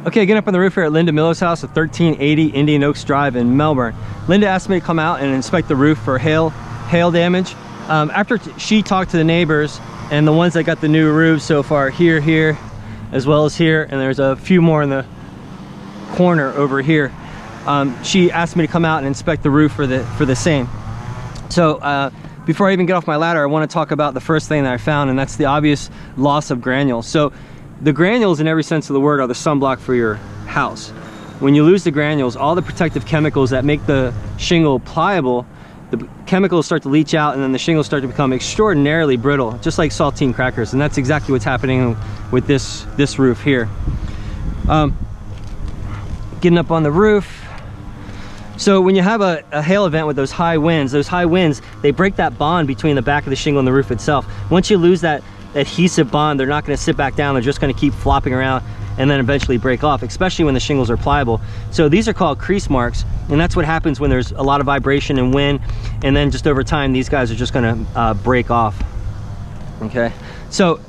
Okay, getting up on the roof here at Linda Miller's house at 1380 Indian Oaks Drive in Melbourne. Linda asked me to come out and inspect the roof for hail damage. After she talked to the neighbors and the ones that got the new roofs so far, here, as well as here, and there's a few more in the corner over here, she asked me to come out and inspect the roof for the same. So before I even get off my ladder, I want to talk about the first thing that I found, and that's the obvious loss of granules. So the granules, in every sense of the word, are the sunblock for your house. When you lose the granules, all the protective chemicals that make the shingle pliable, the chemicals start to leach out, and then the shingles start to become extraordinarily brittle, just like saltine crackers. And that's exactly what's happening with this roof here. Getting up on the roof. So when you have a hail event with those high winds, they break that bond between the back of the shingle and the roof itself. Once you lose that adhesive bond, they're not going to sit back down. They're just going to keep flopping around and then eventually break off, especially when the shingles are pliable. So these are called crease marks, and that's what happens when there's a lot of vibration and wind, and then just over time these guys are just going to break off. Okay, so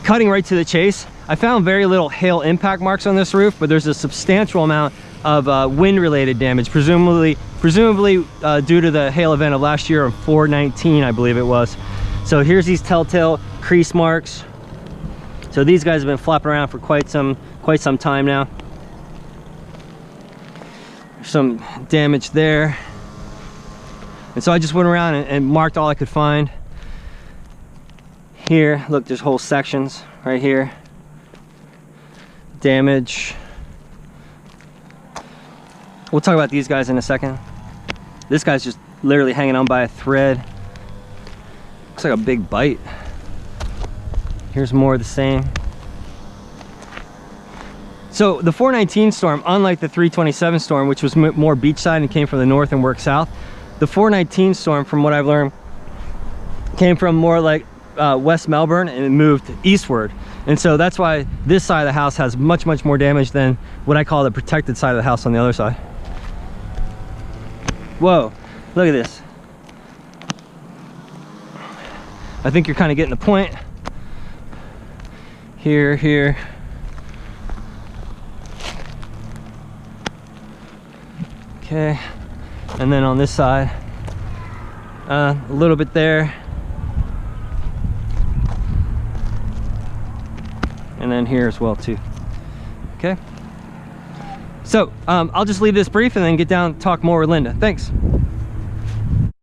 cutting right to the chase, I found very little hail impact marks on this roof, but there's a substantial amount of wind-related damage, presumably due to the hail event of last year on 4/19, I believe it was. So here's these telltale crease marks. So these guys have been flopping around for quite some time now. There's some damage there. And so I just went around and marked all I could find. Here, look, there's whole sections right here. Damage. We'll talk about these guys in a second. This guy's just literally hanging on by a thread. Looks like a big bite. Here's more of the same. So the 419 storm, unlike the 327 storm, which was more beachside and came from the north and worked south, the 419 storm, from what I've learned, came from more like West Melbourne and it moved eastward. And so that's why this side of the house has much more damage than what I call the protected side of the house on the other side. Whoa, look at this. I think you're kind of getting the point. Here. Okay, and then on this side, a little bit there. And then here as well too. Okay. So I'll just leave this brief and then get down and talk more with Linda. Thanks.